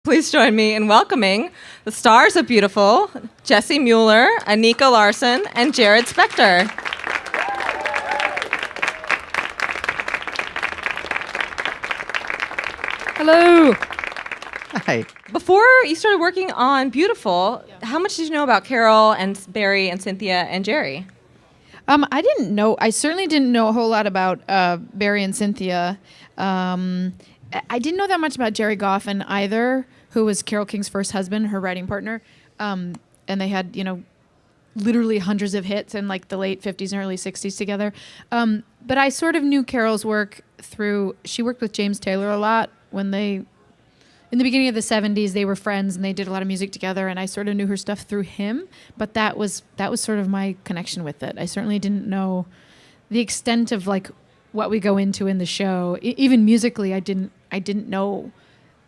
Please join me in welcoming the stars of Beautiful, Jesse Mueller, Anika Larson, and Jared Spector. Hello. Hi. Before you started working on Beautiful, how much did you know about Carole and Barry and Cynthia and Jerry? I didn't know. I certainly didn't know a whole lot about Barry and Cynthia. I didn't know that much about Jerry Goffin either, who was Carole King's first husband, her writing partner. And they had, literally hundreds of hits in like the late 50s and early 60s together. But I sort of knew Carole's work through, she worked with James Taylor a lot when in the beginning of the 70s, they were friends and they did a lot of music together, and I sort of knew her stuff through him, but that was sort of my connection with it. I certainly didn't know the extent of like what we go into in the show. Even musically, I didn't know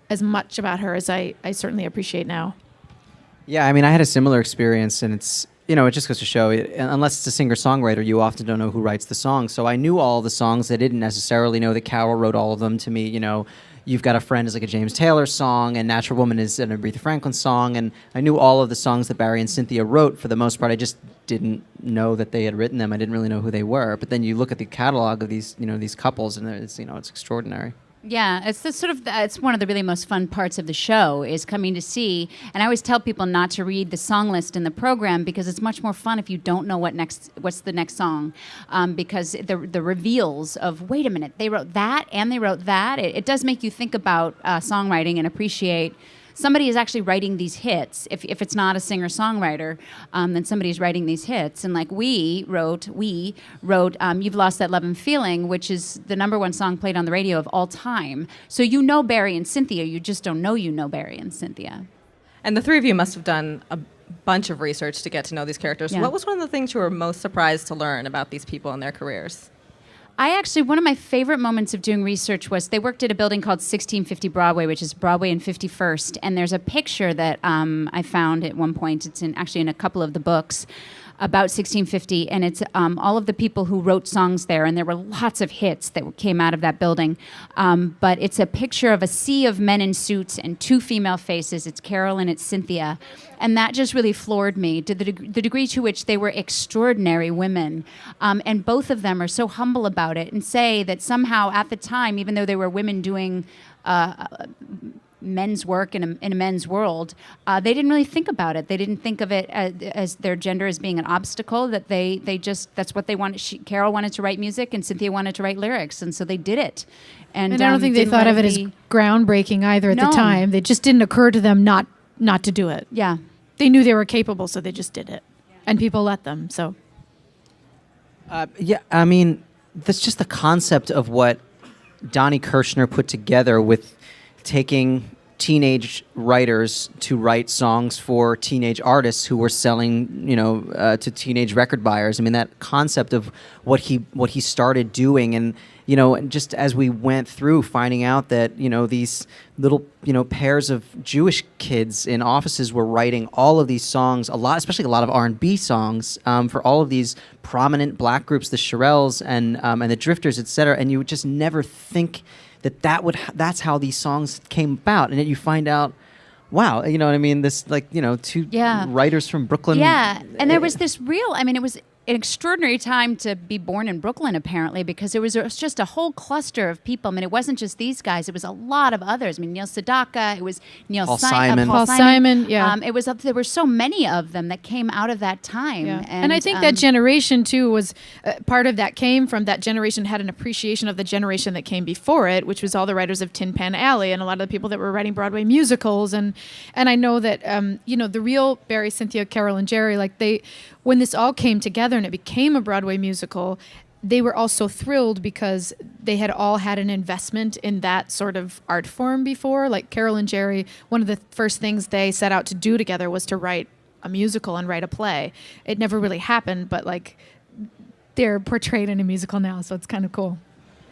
as much about her as I certainly appreciate now. Yeah, I mean, I had a similar experience, and it's, it just goes to show, unless it's a singer-songwriter, you often don't know who writes the songs. So I knew all the songs. I didn't necessarily know that Carole wrote all of them to me, You've Got a Friend is like a James Taylor song, and Natural Woman is an Aretha Franklin song, and I knew all of the songs that Barry and Cynthia wrote for the most part. I just didn't know that they had written them. I didn't really know who they were. But then you look at the catalog of these, these couples, and it's extraordinary. Yeah, it's it's one of the really most fun parts of the show is coming to see, and I always tell people not to read the song list in the program because it's much more fun if you don't know what's the next song, because the reveals of, wait a minute, they wrote that and they wrote that. It does make you think about songwriting and appreciate somebody is actually writing these hits. If it's not a singer-songwriter, then somebody's writing these hits. And like we wrote You've Lost That Love and Feeling, which is the #1 song played on the radio of all time. So you know Barry and Cynthia, you just don't know Barry and Cynthia. And the three of you must have done a bunch of research to get to know these characters. Yeah. What was one of the things you were most surprised to learn about these people and their careers? One of my favorite moments of doing research was they worked at a building called 1650 Broadway, which is Broadway and 51st. And there's a picture that I found at one point. It's actually in a couple of the books about 1650, and it's all of the people who wrote songs there, and there were lots of hits that came out of that building. But it's a picture of a sea of men in suits and two female faces. It's Carole and it's Cynthia. And that just really floored me, to the degree to which they were extraordinary women. And both of them are so humble about it and say that somehow at the time, even though they were women doing men's work in a men's world, they didn't really think about it. They didn't think of it as their gender as being an obstacle, that they just, that's what they wanted. Carole wanted to write music and Cynthia wanted to write lyrics, and so they did it. And I don't think they thought of it as groundbreaking either at the time. It just didn't occur to them not to do it. Yeah. They knew they were capable, so they just did it. And people let them, so. Yeah, I mean, that's just the concept of what Donnie Kirshner put together with taking teenage writers to write songs for teenage artists who were selling, to teenage record buyers. I mean, that concept of what he started doing, and just as we went through finding out that these little pairs of Jewish kids in offices were writing all of these songs, especially a lot of R&B songs, for all of these prominent black groups, the Shirelles and the Drifters, etc. And you would just never think that's how these songs came about, and then you find out, wow, you know what I mean? This two writers from Brooklyn. Yeah, and there was this it was an extraordinary time to be born in Brooklyn, apparently, because it was just a whole cluster of people. I mean, it wasn't just these guys; it was a lot of others. I mean, Neil Sedaka, it was Paul Simon. Paul Simon, yeah. It was there were so many of them that came out of that time, yeah. And I think that generation too was part of that. Came from that generation, had an appreciation of the generation that came before it, which was all the writers of Tin Pan Alley and a lot of the people that were writing Broadway musicals. And I know that the real Barry, Cynthia, Carole, and Jerry, when this all came together and it became a Broadway musical, they were all so thrilled because they had all had an investment in that sort of art form before. Like Carole and Jerry, one of the first things they set out to do together was to write a musical and write a play. It never really happened, but they're portrayed in a musical now, so it's kind of cool.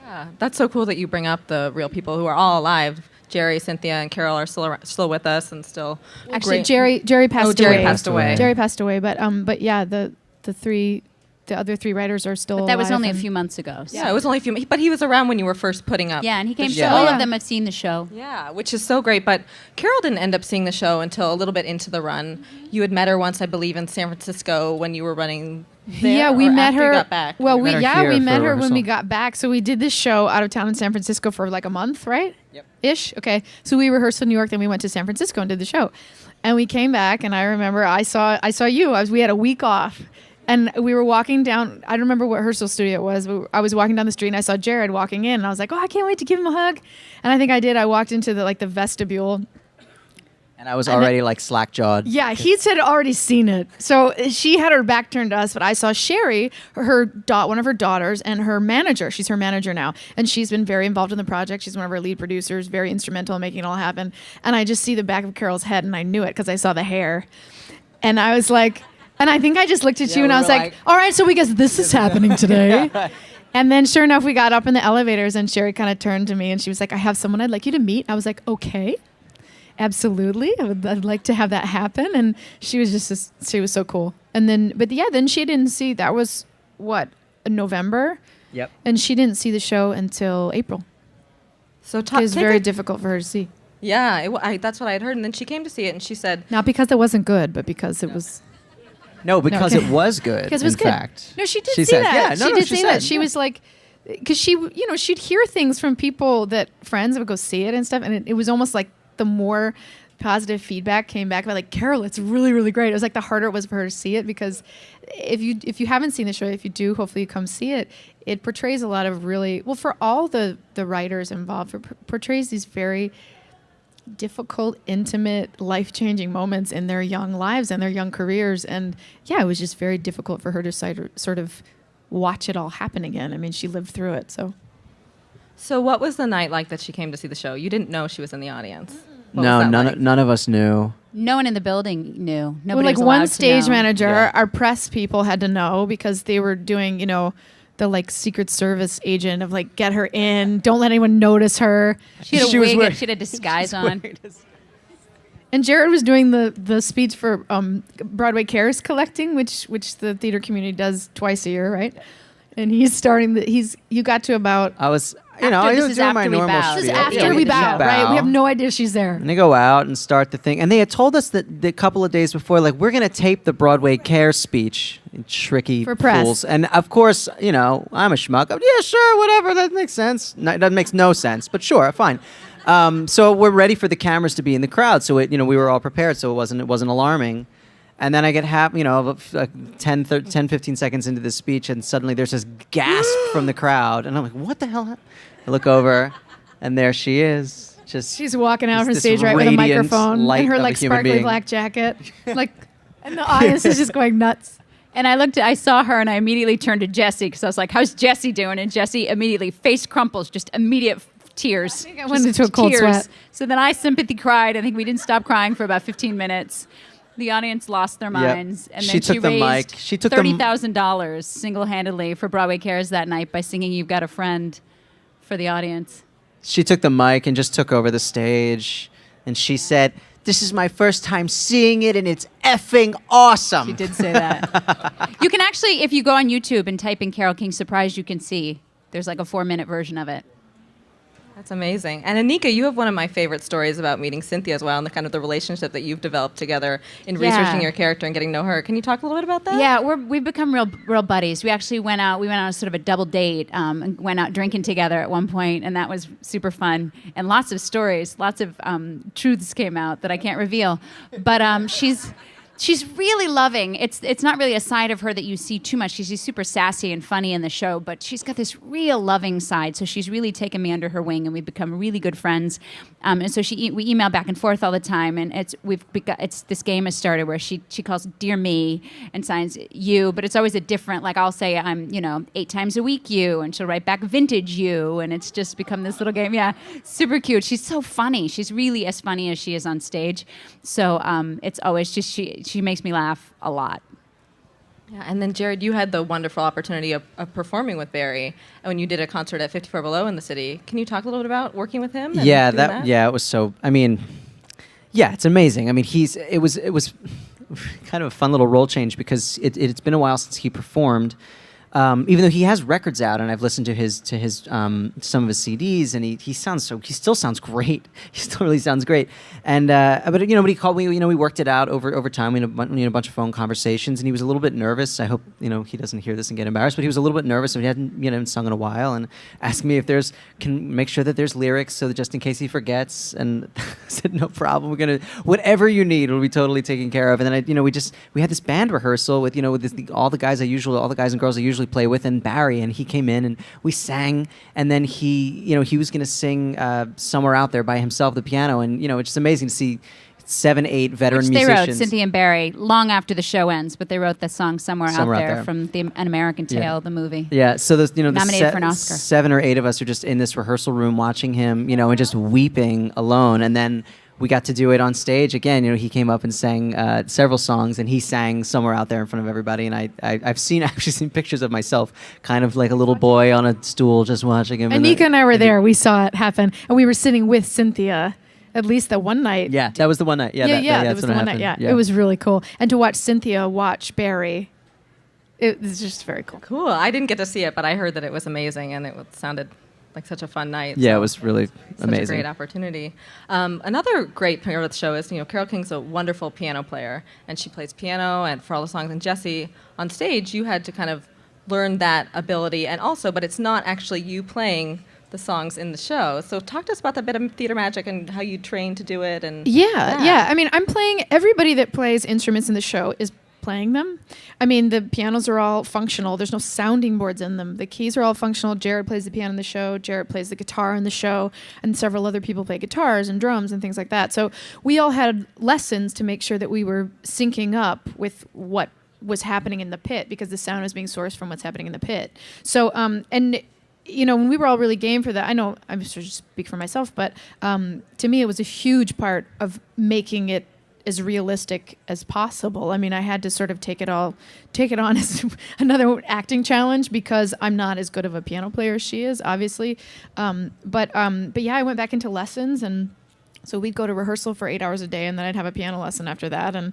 Yeah, that's so cool that you bring up the real people who are all alive. Jerry, Cynthia, and Carole are still with us and still. Actually, Jerry passed away. Jerry passed away. Jerry passed away, but yeah, the three the other 3 writers are still But that was alive only a and- few months ago. So. Yeah, it was only a few, but he was around when you were first putting up. Yeah, and he came. the So show. all Yeah. of them have seen the show. Yeah, which is so great. But Carole didn't end up seeing the show until a little bit into the run. You had met her once, I believe, in San Francisco when you were running there. Yeah, we or met after her. You got back. Well, We met her we here met for her when we rehearsal. got back. So we did this show out of town in San Francisco for like a month, right? Yep. Ish. Okay. So we rehearsed in New York, then we went to San Francisco and did the show. And we came back, and I remember I saw you. We had a week off, and we were walking down. I don't remember what rehearsal studio it was. But I was walking down the street, and I saw Jared walking in, and I was like, "Oh, I can't wait to give him a hug." And I think I did. I walked into the vestibule. And I was already like slack-jawed. Yeah, he had already seen it. So she had her back turned to us, but I saw Sherry, one of her daughters, and her manager. She's her manager now. And she's been very involved in the project. She's one of our lead producers, very instrumental in making it all happen. And I just see the back of Carole's head, and I knew it because I saw the hair. And I was like, and I think I just looked at Yeah, you, and we I were was like, like- all right, so we guess this is happening today. And then sure enough, we got up in the elevators, and Sherry kind of turned to me, and she was like, I have someone I'd like you to meet. I was like, okay. Absolutely, I'd like to have that happen. And she was she was so cool. And then, but yeah, then she didn't see. That was what, November, Yep. and she didn't see the show until April. So It was very difficult for her to see, Yeah, that's what I had heard. And then she came to see it, and she said, not because it wasn't good, but because it was. No, because okay. it was good. Because it was in good. fact. No, she did She say said- that. yeah, no, she no, did she say said, that. She yeah. was like, because she'd hear things from people that friends would go see it and stuff, and it was almost like the more positive feedback came back about like, Carole, it's really, really great. It was like the harder it was for her to see it, because if you haven't seen the show, if you do, hopefully you come see it. It portrays a lot of really, well, for all the writers involved, it portrays these very difficult, intimate, life-changing moments in their young lives and their young careers. And yeah, it was just very difficult for her to sort of watch it all happen again. I mean, she lived through it, so. So what was the night like that she came to see the show? You didn't know she was in the audience. What No, was that none like? none of us knew. No one in the building knew. Nobody Well, like was one allowed to stage know. manager, Yeah. our press people had to know because they were doing, the like Secret Service agent of like, get her in, don't let anyone notice her. She had a She was wig. wearing- She had a disguise on. And Jared was doing the speech for Broadway Cares collecting, which the theater community does twice a year, right? And he's starting you got to about. I was, After- I this was is doing my after we normal bowed. This is spiel. after Yeah, we did the bow, show. right? We have no idea she's there. And they go out and start the thing. And they had told us that the couple of days before, like, we're going to tape the Broadway Care speech. Tricky For press. fools. And of course, I'm a schmuck. Yeah, sure, whatever. That makes sense. No, that makes no sense, but sure, fine. So we're ready for the cameras to be in the crowd. So we were all prepared. So it wasn't alarming. And then I get 10, 15 seconds into the speech, and suddenly there's this gasp from the crowd, and I'm like, "What the hell?" I look over, and there she is. Just She's walking out Just from this stage right with a radiant microphone light and her of a like human sparkly being. black jacket, and the audience is just going nuts. And I saw her, and I immediately turned to Jesse because I was like, "How's Jesse doing?" And Jesse immediately face crumples, just immediate tears. I think I went into a cold sweat. So then I sympathy cried. I think we didn't stop crying for about 15 minutes. The audience lost their minds, and then She took the raised mic. She took the m- $30,000 single-handedly for Broadway Cares that night by singing "You've Got a Friend" for the audience. She took the mic and just took over the stage, and she said, "This is my first time seeing it, and it's effing awesome." She did say that. You can actually, if you go on YouTube and type in Carole King Surprise, you can see there's like a 4-minute version of it. That's amazing. And Anika, you have one of my favorite stories about meeting Cynthia as well, and the kind of the relationship that you've developed together in Yeah. researching your character and getting to know her. Can you talk a little bit about that? Yeah, we've become real buddies. We actually went out. We went on sort of a double date and went out drinking together at one point, and that was super fun. And lots of stories, lots of truths came out that I can't reveal. But she's really loving. It's not really a side of her that you see too much. She's super sassy and funny in the show, but she's got this real loving side. So she's really taken me under her wing, and we've become really good friends. And so we email back and forth all the time. And it's this game has started where she calls "Dear Me" and signs "You," but it's always a different. Like I'll say I'm 8 times a week you, and she'll write back "Vintage You," and it's just become this little game. Yeah, super cute. She's so funny. She's really as funny as she is on stage. So it's always just she makes me laugh a lot. Yeah, and then Jared, you had the wonderful opportunity of performing with Barry when you did a concert at 54 Below in the city. Can you talk a little bit about working with him? And Yeah, doing it was so. I mean, yeah, it's amazing. I mean, it was kind of a fun little role change because it's been a while since he performed, even though he has records out, and I've listened to his some of his CDs, and he still sounds great. He still really sounds great. And but he called me. We worked it out over time. We had a bunch of phone conversations, and he was a little bit nervous. I hope he doesn't hear this and get embarrassed. But he was a little bit nervous, and he hadn't sung in a while, and asked me if can make sure that there's lyrics, so that just in case he forgets. And I said, no problem. We're gonna whatever you need will be totally taken care of. And then we had this band rehearsal with all the guys and girls I usually play with, and Barry, and he came in and we sang, and then he was going to sing Somewhere Out There by himself, the piano, and it's just amazing to see 7-8 veteran Which musicians. they wrote, Cynthia and Barry, long after the show ends, but they wrote the song Somewhere Out There from An American Tale, the movie. Yeah, so there's Nominated for an Oscar. 7 or 8 of us are just in this rehearsal room watching him, and just weeping alone, and then we got to do it on stage again. He came up and sang several songs, and he sang Somewhere Out There in front of everybody. And I've actually seen pictures of myself, kind of like a little boy on a stool, just watching him. And Nika and I were there. We saw it happen, and we were sitting with Cynthia. At least the one night. Yeah, that was the one night. That was the one night. Yeah, it was really cool. And to watch Cynthia watch Barry, it was just very cool. Cool. I didn't get to see it, but I heard that it was amazing, and it sounded like such a fun night. Yeah, so it was really amazing. Such a great opportunity. Another great part of the show is, Carole King's a wonderful piano player, and she plays piano and for all the songs. And Jesse, on stage, you had to kind of learn that ability, and also, but it's not actually you playing the songs in the show. So talk to us about that bit of theater magic and how you train to do it. And yeah. I mean, I'm playing. Everybody that plays instruments in the show is playing them. I mean, the pianos are all functional. There's no sounding boards in them. The keys are all functional. Jared plays the piano in the show. Jared plays the guitar in the show. And several other people play guitars and drums and things like that. So we all had lessons to make sure that we were syncing up with what was happening in the pit, because the sound is being sourced from what's happening in the pit. So, when we were all really game for that, I know I'm just speak for myself, but to me, it was a huge part of making it as realistic as possible. I mean, I had to sort of take it on as another acting challenge, because I'm not as good of a piano player as she is, obviously. But yeah, I went back into lessons, and so we'd go to rehearsal for 8 hours a day, and then I'd have a piano lesson after that, and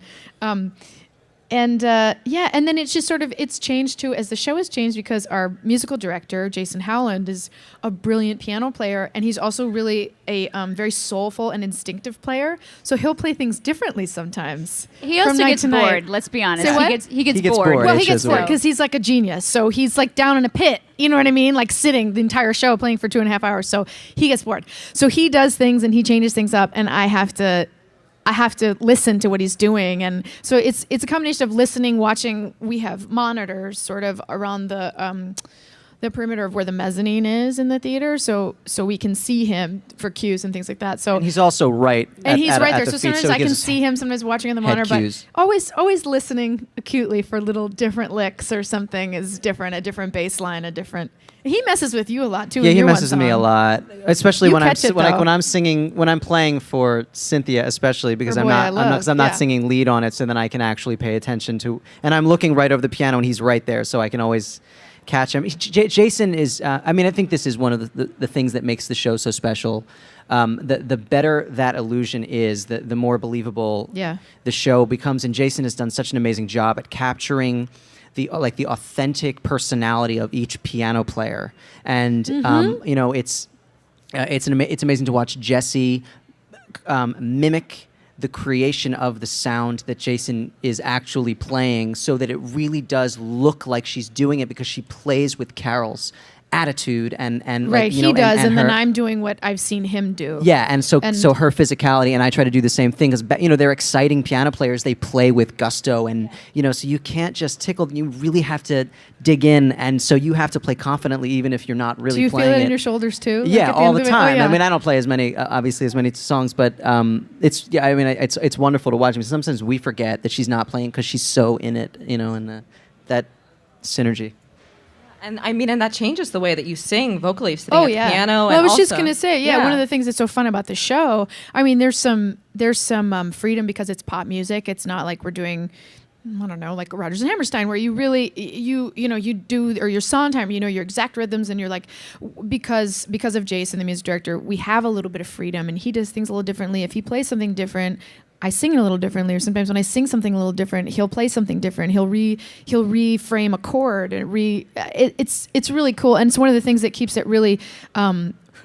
then it's just sort of, it's changed too as the show has changed, because our musical director, Jason Howland, is a brilliant piano player, and he's also really a very soulful and instinctive player. So he'll play things differently sometimes. He also gets bored, let's be honest. Say what? He gets bored. Well, he gets bored because he's like a genius. So he's like down in a pit, you know what I mean? Like sitting the entire show playing for 2.5 hours. So he gets bored. So he does things and he changes things up, and I have to listen to what he's doing. And so it's a combination of listening, watching. We have monitors sort of around the perimeter of where the mezzanine is in the theater, so we can see him for cues and things like that. So and he's also right. And he's right there. The So feet, sometimes I can see him, sometimes watching on the monitor, cues. but always listening acutely for little different licks or something is different, a different bass line, a different. He messes with you a lot too. Yeah, in he your messes one with me a song. lot, especially You when catch it, though. when I'm singing, when I'm playing for Cynthia, especially because Or I'm Boy I not Love, because I'm not yeah. singing lead on it, so then I can actually pay attention to, and I'm looking right over the piano, and he's right there, so I can always catch him. Jason is, I mean, I think this is one of the things that makes the show so special. The better that illusion is, the more believable the show becomes. And Jason has done such an amazing job at capturing the authentic personality of each piano player. And it's amazing to watch Jessie mimic the creation of the sound that Jason is actually playing, so that it really does look like she's doing it, because she plays with Carole's attitude and Right, he does, and then her, I'm doing what I've seen him do. yeah, and so her physicality, and I try to do the same thing, because they're exciting piano players. They play with gusto, and so you can't just tickle. You really have to dig in, and so you have to play confidently, even if you're not really Do you playing feel it it in your shoulders too? Yeah, Like at all end the of it? time. Oh, yeah. I mean, I don't play as many songs, but it's wonderful to watch. I mean, sometimes we forget that she's not playing because she's so in it, and that synergy. And I mean, and that changes the way that you sing vocally, sitting at the piano. Well, and I was just also- gonna say, one of the things that's so fun about the show. I mean, there's some freedom because it's pop music. It's not like we're doing, I don't know, like Rodgers and Hammerstein, where you really you do, or your Sondheim, your exact rhythms, and you're like, because of Jason, the music director, we have a little bit of freedom, and he does things a little differently. If he plays something different, I sing it a little differently, or sometimes when I sing something a little different, he'll play something different. He'll reframe a chord and it's really cool, and it's one of the things that keeps it really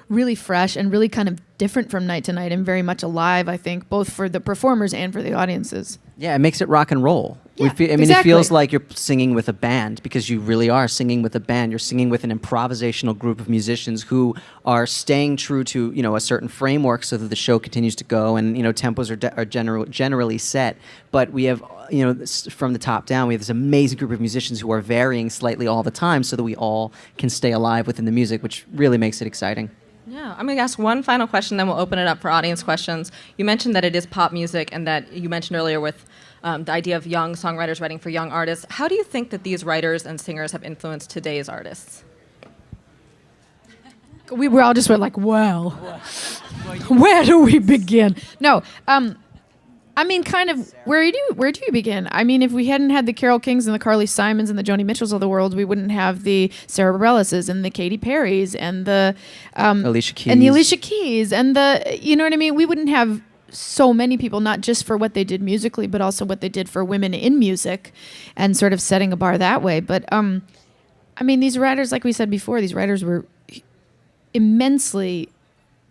really fresh and really kind of different from night to night and very much alive, I think, both for the performers and for the audiences. Yeah, it makes it rock and roll. Yeah, It exactly. feels like you're singing with a band, because you really are singing with a band. You're singing with an improvisational group of musicians who are staying true to, a certain framework so that the show continues to go, and, tempos are generally set. But we have, from the top down, we have this amazing group of musicians who are varying slightly all the time so that we all can stay alive within the music, which really makes it exciting. Yeah, I'm going to ask one final question, then we'll open it up for audience questions. You mentioned that it is pop music, and that you mentioned earlier with the idea of young songwriters writing for young artists. How do you think that these writers and singers have influenced today's artists? We were all just went like, well, where do we begin? No, I mean, kind of, where do you begin? I mean, if we hadn't had the Carole Kings and the Carly Simons and the Joni Mitchells of the world, we wouldn't have the Sarah Bareilles and the Katy Perrys and the Alicia Keys. and the Alicia Keys and the, you know what I mean? We wouldn't have so many people, not just for what they did musically, but also what they did for women in music, and sort of setting a bar that way. But I mean, these writers, like we said before, these writers were immensely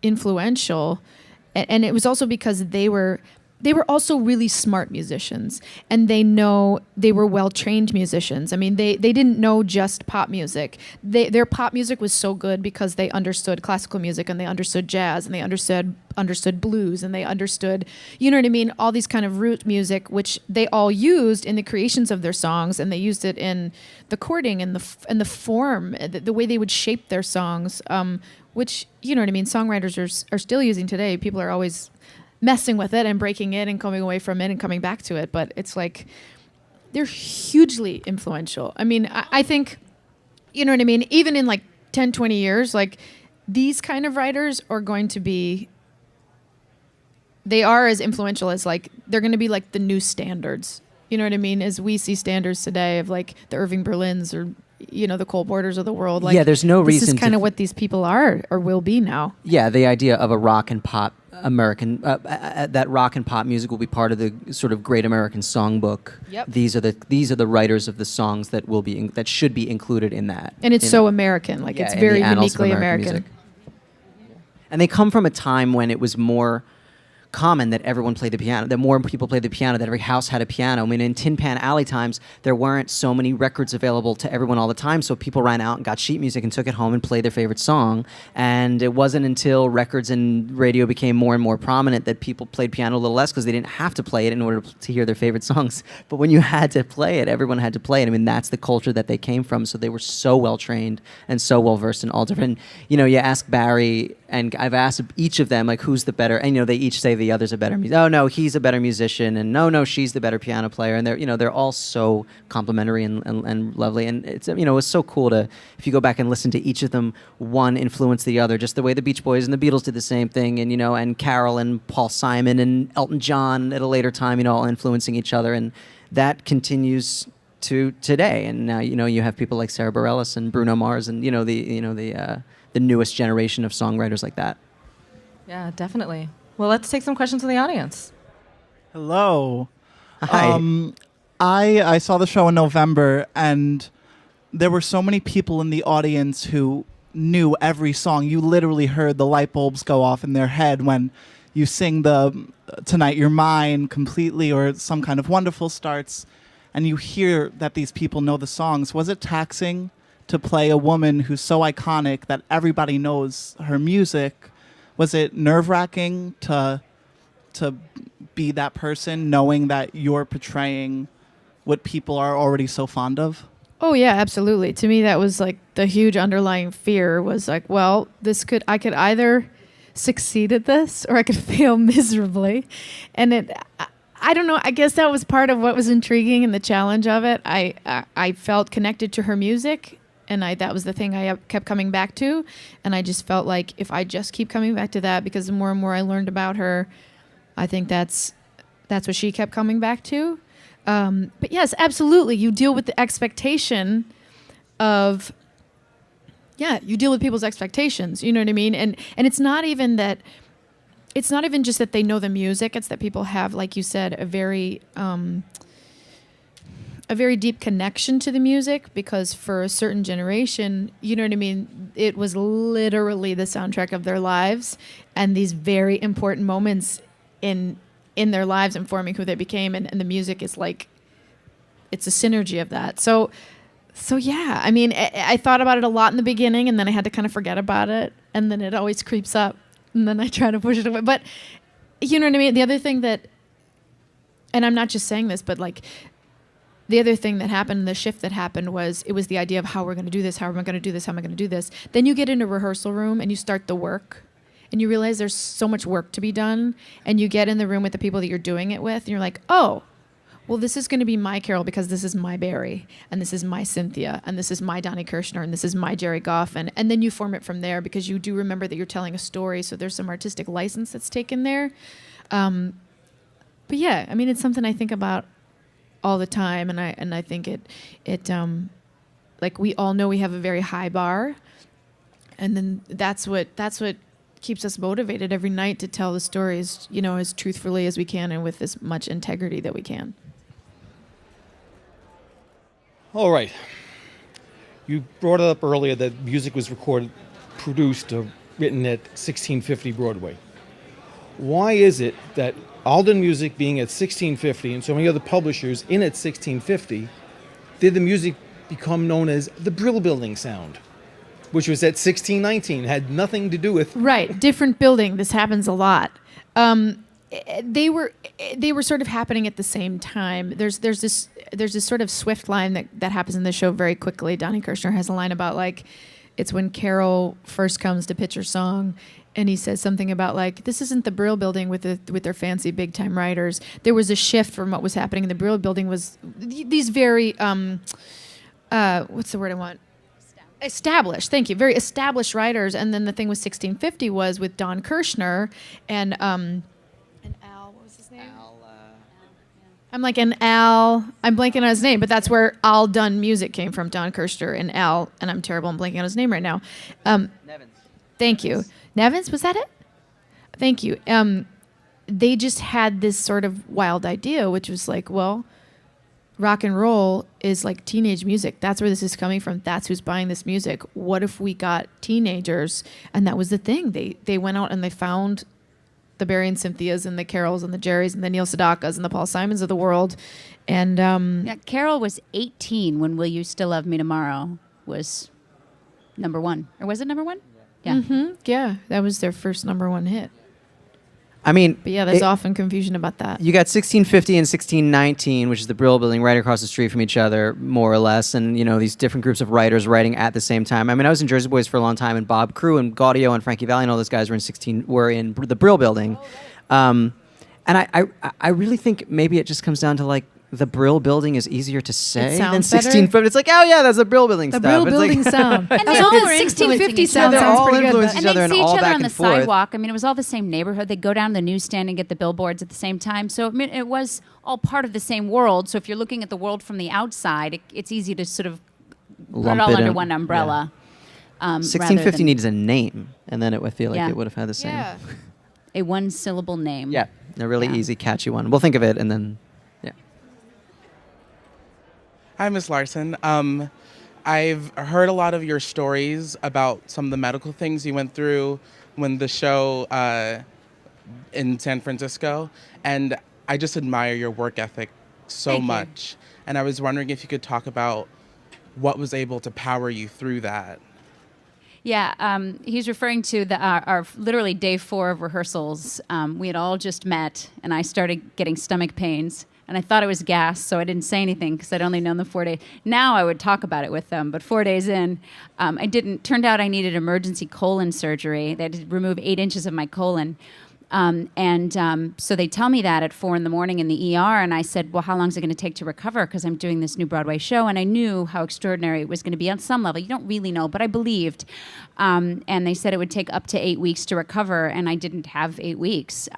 influential, and it was also because they were also really smart musicians, and they were well-trained musicians. I mean, they didn't know just pop music. Their pop music was so good because they understood classical music, and they understood jazz, and they understood blues, and they understood, you know what I mean, all these kind of root music, which they all used in the creations of their songs, and they used it in the chording and the form, the way they would shape their songs, which, you know what I mean, songwriters are still using today. People are always messing with it and breaking it and coming away from it and coming back to it, but it's like they're hugely influential. I mean, I think, you know what I mean, even in like 10, 20 years, like these kind of writers are going to be, they are as influential as, like, they're going to be like the new standards. You know what I mean? As we see standards today of like the Irving Berlins or, the Cole Porters of the world. Like, yeah, there's no reason this is kind of what these people are or will be now. Yeah, the idea of a rock and pop American, that rock and pop music will be part of the sort of Great American Songbook. Yep. These are the writers of the songs that that should be included in that. And it's so American, like, it's in very the annals of uniquely American. music. And they come from a time when it was more common that everyone played the piano, that more people played the piano, that every house had a piano. I mean, in Tin Pan Alley times, there weren't so many records available to everyone all the time, so people ran out and got sheet music and took it home and played their favorite song. And it wasn't until records and radio became more and more prominent that people played piano a little less, because they didn't have to play it in order to hear their favorite songs. But when you had to play it, everyone had to play it. I mean, that's the culture that they came from, so they were so well trained and so well versed in all different, you ask Barry, and I've asked each of them, like, who's the better, and they each say the other's a better musician. Oh no, he's a better musician, and no, she's the better piano player, and they're all so complimentary and lovely, and it's it's so cool to, if you go back and listen to each of them, one influence the other, just the way the Beach Boys and the Beatles did the same thing, and and Carole and Paul Simon and Elton John at a later time, all influencing each other, and that continues to today. And now you have people like Sarah Bareilles and Bruno Mars, and the newest generation of songwriters like that. Yeah, definitely. Well, let's take some questions from the audience. Hello. Hi. I saw the show in November, and there were so many people in the audience who knew every song. You literally heard the light bulbs go off in their head when you sing the Tonight You're Mine completely, or some kind of Wonderful starts, and you hear that these people know the songs. Was it taxing to play a woman who's so iconic that everybody knows her music? Was it nerve-wracking to be that person, knowing that you're portraying what people are already so fond of? Oh yeah, absolutely. To me, that was like the huge underlying fear was like, well, I could either succeed at this or I could fail miserably. And I don't know, I guess that was part of what was intriguing and the challenge of it. I felt connected to her music, and that was the thing I kept coming back to. And I just felt like if I just keep coming back to that, because the more and more I learned about her, I think that's what she kept coming back to. But yes, absolutely. You deal with the expectation of, you deal with people's expectations. You know what I mean? And it's not even that, it's not even just that they know the music; it's that people have, like you said, a very deep connection to the music, because for a certain generation, you know what I mean, it was literally the soundtrack of their lives, and these very important moments in their lives and forming who they became, and the music is like, it's a synergy of that. So yeah, I mean, I thought about it a lot in the beginning, and then I had to kind of forget about it, and then it always creeps up, and then I try to push it away. But you know what I mean? The other thing that, and I'm not just saying this, but like, the other thing that happened, the shift that happened, was it was the idea of how we're going to do this, how am I going to do this, how am I going to do this. Then you get into a rehearsal room and you start the work, and you realize there's so much work to be done, and you get in the room with the people that you're doing it with, and you're like, oh, well, this is going to be my Carole because this is my Barry, and this is my Cynthia, and this is my Donnie Kirshner, and this is my Jerry Goffin. And then you form it from there, because you do remember that you're telling a story, so there's some artistic license that's taken there. But yeah, I mean, it's something I think about all the time, and I think it like, we all know we have a very high bar, and then that's what keeps us motivated every night to tell the stories, you know, as truthfully as we can and with as much integrity that we can. All right. You brought it up earlier that music was produced, written at 1650 Broadway. Why is it that Alden Music being at 1650 and so many other publishers in at 1650, did the music become known as the Brill Building sound, which was at 1619, had nothing to do with... Right, different building. This happens a lot. They were sort of happening at the same time. There's this sort of swift line that happens in the show very quickly. Donnie Kirshner has a line about, like, it's when Carole first comes to pitch her song, and he says something about, like, this isn't the Brill Building with their fancy big time writers. There was a shift from what was happening in the Brill Building was these very what's the word I want? Established. Thank you. Very established writers. And then the thing with 1650 was with Don Kirshner and Al. What was his name? I'm like an Al. I'm blanking on his name, but that's where Al Dunn Music came from. Don Kirshner and Al. And I'm terrible. I'm blanking on his name right now. Nevins. Thank you. Nevins, was that it? Thank you. They just had this sort of wild idea, which was like, well, rock and roll is like teenage music. That's where this is coming from. That's who's buying this music. What if we got teenagers? And that was the thing. They went out and they found the Barry and Cynthias and the Carols and the Jerrys and the Neil Sedaka's and the Paul Simons of the world. And Yeah, Carole was 18 when Will You Still Love Me Tomorrow was number one. Or was it number one? Yeah. mm-hmm, yeah, that was their first number one hit. I mean, But yeah, there's often confusion about that. you got 1650 and 1619, which is the Brill Building, right across the street from each other, more or less, and, you know, these different groups of writers writing at the same time. I mean, I was in Jersey Boys for a long time, and Bob Crew and Gaudio and Frankie Valli and all those guys were in the Brill Building. And I really think maybe it just comes down to, like, the Brill Building is easier to say than sounds better. 1650. It's like, oh yeah, that's the Brill Building The stuff. Brill It's Building like, sound. And they Also, all the were 1650 influencing sound each other. They're sounds all pretty good. influencing but- each other And they'd see all each other back on the and forth. sidewalk. I mean, it was all the same neighborhood. They'd go down to the newsstand and get the billboards at the same time. So I mean, it was all part of the same world. So if you're looking at the world from the outside, it's easy to sort of put Lump it all it under in. one umbrella. 1650 needs a name, and then I feel like Yeah. it would have had the same. Yeah. a one-syllable name. Yeah, a really Yeah. easy, catchy one. We'll think of it, and then, yeah. Hi, Miss Larson. I've heard a lot of your stories about some of the medical things you went through when the show in San Francisco, and I just admire your work ethic so Thank you. much. And I was wondering if you could talk about what was able to power you through that. Yeah, he's referring to our literally day 4 of rehearsals. We had all just met, and I started getting stomach pains. And I thought it was gas, so I didn't say anything because I'd only known the 4 days. Now I would talk about it with them, but 4 days in, I didn't. Turned out I needed emergency colon surgery. They had to remove 8 inches of my colon. So they tell me that at 4 a.m. in the ER, and I said, well, how long is it going to take to recover? Because I'm doing this new Broadway show, and I knew how extraordinary it was going to be on some level. You don't really know, but I believed. And they said it would take up to 8 weeks to recover, and I didn't have 8 weeks.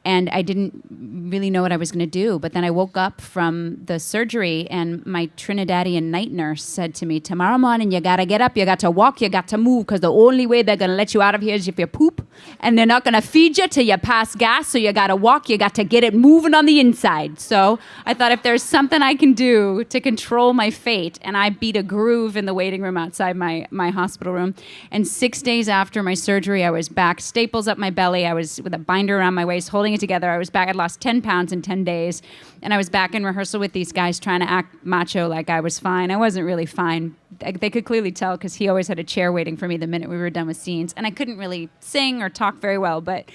And I didn't really know what I was going to do. But then I woke up from the surgery, and my Trinidadian night nurse said to me, tomorrow morning, you got to get up, you got to walk, you got to move, because the only way they're going to let you out of here is if you poop. and they're not going to feed you till you pass gas, so you got to walk, you got to get it moving on the inside. So I thought if there's something I can do to control my fate, and I beat a groove in the waiting room outside my hospital room. And 6 days after my surgery, I was back, staples up my belly, I was with a binder around my waist, holding it together. I was back, I'd lost 10 pounds in 10 days, and I was back in rehearsal with these guys trying to act macho like I was fine. I wasn't really fine. They could clearly tell because he always had a chair waiting for me the minute we were done with scenes. And I couldn't really sing or talk very well, but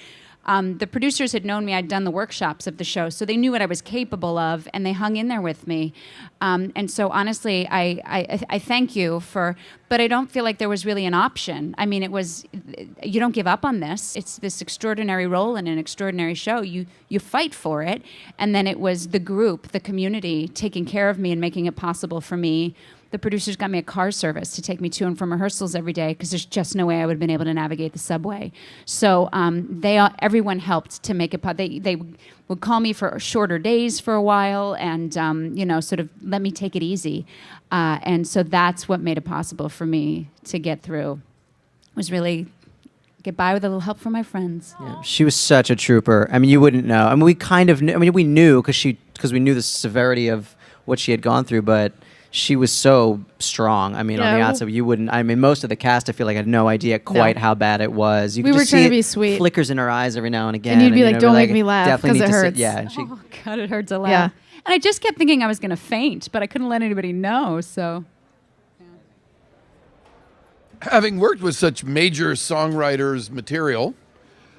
the producers had known me. I'd done the workshops of the show, so they knew what I was capable of, and they hung in there with me. And so honestly, I thank you for, but I don't feel like there was really an option. I mean, it was, you don't give up on this. It's this extraordinary role in an extraordinary show. You fight for it. And then it was the group, the community, taking care of me and making it possible for me. The producers got me a car service to take me to and from rehearsals every day because there's just no way I would have been able to navigate the subway. So everyone helped to make it. They would call me for shorter days for a while and sort of let me take it easy. And so that's what made it possible for me to get through. Was really get by with a little help from my friends. Yeah, she was such a trooper. I mean, you wouldn't know. I mean, we kind of knew. I mean, we knew because we knew the severity of what she had gone through, but she was so strong. I mean, on the outside, you wouldn't. I mean, most of the cast, I feel like, had no idea quite how bad it was. You We could were just trying see to be it sweet. Flickers in her eyes every now and again. And you'd be you like, know, "Don't make me laugh, definitely 'cause it need to sit- hurts." Yeah, and she, Oh God, it hurts a lot. Yeah. And I just kept thinking I was going to faint, but I couldn't let anybody know. So Having worked with such major songwriters material,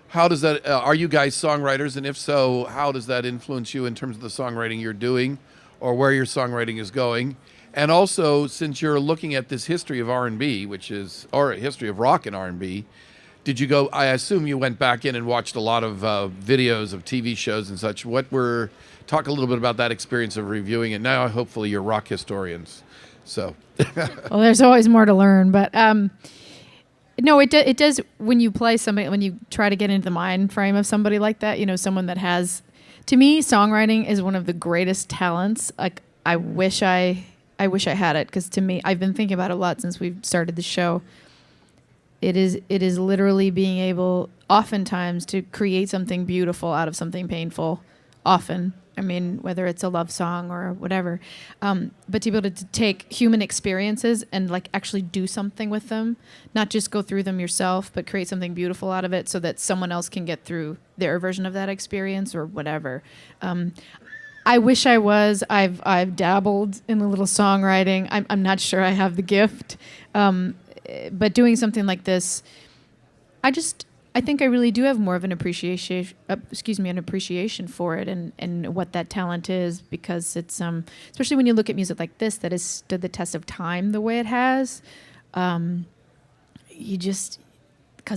how does that, are you guys songwriters? And if so, how does that influence you in terms of the songwriting you're doing or where your songwriting is going? And also, since you're looking at this history of R&B, or a history of rock and R&B, did you go, I assume you went back in and watched a lot of videos of TV shows and such. Talk a little bit about that experience of reviewing it. Now, hopefully you're rock historians. So. Well, there's always more to learn, but no, it does when you play somebody, when you try to get into the mind frame of somebody like that, someone that has, to me, songwriting is one of the greatest talents. Like, I wish I had it, because to me, I've been thinking about it a lot since we've started the show. It is literally being able, oftentimes, to create something beautiful out of something painful. Often, I mean, whether it's a love song or whatever, but to be able to take human experiences and like actually do something with them, not just go through them yourself, but create something beautiful out of it, so that someone else can get through their version of that experience or whatever. I wish I was. I've dabbled in a little songwriting. I'm not sure I have the gift, but doing something like this, I think I really do have more of an appreciation for it and what that talent is, because it's especially when you look at music like this that has stood the test of time the way it has, because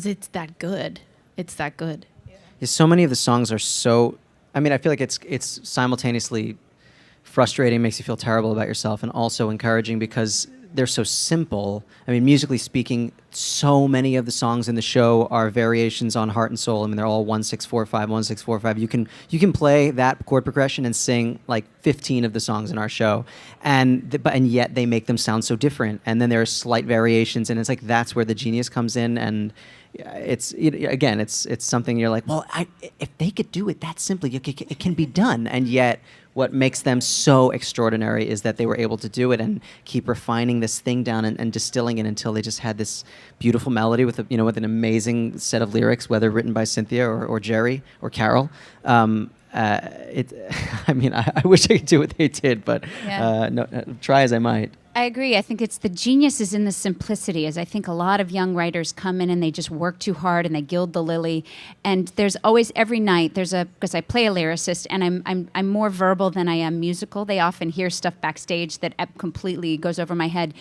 it's that good. It's that good. Yeah, so many of the songs are so. I mean, I feel like it's simultaneously frustrating, makes you feel terrible about yourself, and also encouraging because they're so simple. I mean, musically speaking, so many of the songs in the show are variations on Heart and Soul. I mean, they're all 1-6-4-5, 1-6-4-5. You can play that chord progression and sing like 15 of the songs in our show, and yet they make them sound so different. And then there are slight variations, and it's like that's where the genius comes in. And it's something you're like, well, if they could do it that simply, it can be done. And yet, what makes them so extraordinary is that they were able to do it and keep refining this thing down and distilling it until they just had this beautiful melody with an amazing set of lyrics, whether written by Cynthia or Jerry or Carole. I mean, I wish I could do what they did, but try as I might. I agree. I think it's the genius is in the simplicity, as I think a lot of young writers come in and they just work too hard and they gild the lily. And there's always, every night, because I play a lyricist and I'm more verbal than I am musical. They often hear stuff backstage that completely goes over my head.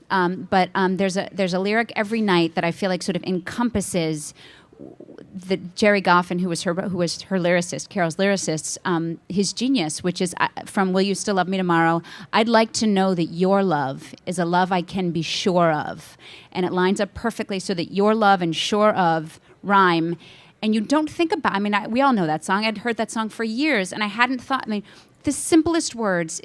But there's a lyric every night that I feel like sort of encompasses the Jerry Goffin, who was her lyricist, Carole's lyricist, his genius, which is from "Will You Still Love Me Tomorrow?" I'd like to know that your love is a love I can be sure of, and it lines up perfectly so that your love and sure of rhyme, and you don't think about. I mean, we all know that song. I'd heard that song for years, and I hadn't thought. I mean, the simplest words,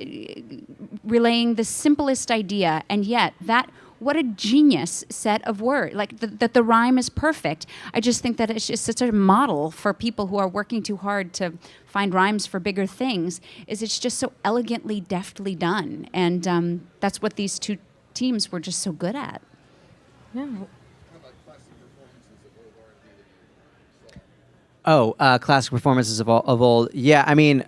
relaying the simplest idea, and yet that what a genius set of words. Like that the rhyme is perfect. I just think that it's just such a model for people who are working too hard to find rhymes for bigger things. It's just so elegantly, deftly done, and that's what these two teams were just so good at. Yeah. Oh, classic performances of old. Yeah, I mean,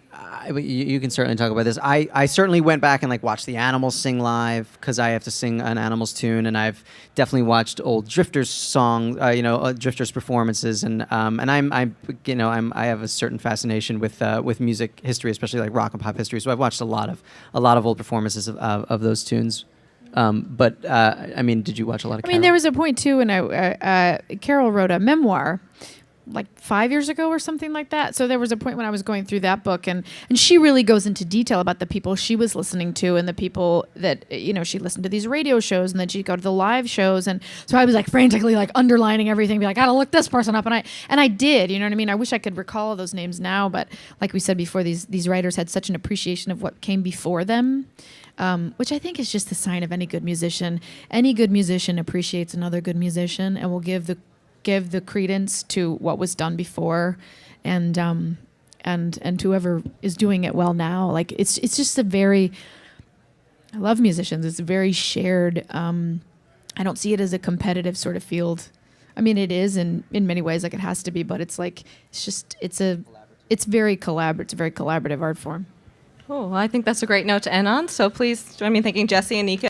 you can certainly talk about this. I certainly went back and like watched the Animals sing live because I have to sing an Animals tune, and I've definitely watched old Drifters Drifters performances, and I have a certain fascination with music history, especially like rock and pop history. So I've watched a lot of old performances of those tunes. I mean, did you watch a lot of? I mean, there was a point too when Carole wrote a memoir like 5 years ago or something like that. So there was a point when I was going through that book, and she really goes into detail about the people she was listening to and the people that, she listened to these radio shows, and then she'd go to the live shows. And so I was like frantically like underlining everything, be like, I gotta look this person up. And I did, you know what I mean? I wish I could recall all those names now, but like we said before, these writers had such an appreciation of what came before them. Which I think is just the sign of any good musician. Any good musician appreciates another good musician and will give the credence to what was done before, and whoever is doing it well now. Like it's just I love musicians. It's a very shared. I don't see it as a competitive sort of field. I mean, it is in many ways, like it has to be, but it's like it's very collaborative. It's a very collaborative art form. Cool. Well, I think that's a great note to end on. So please join me in thanking Jesse and Nika.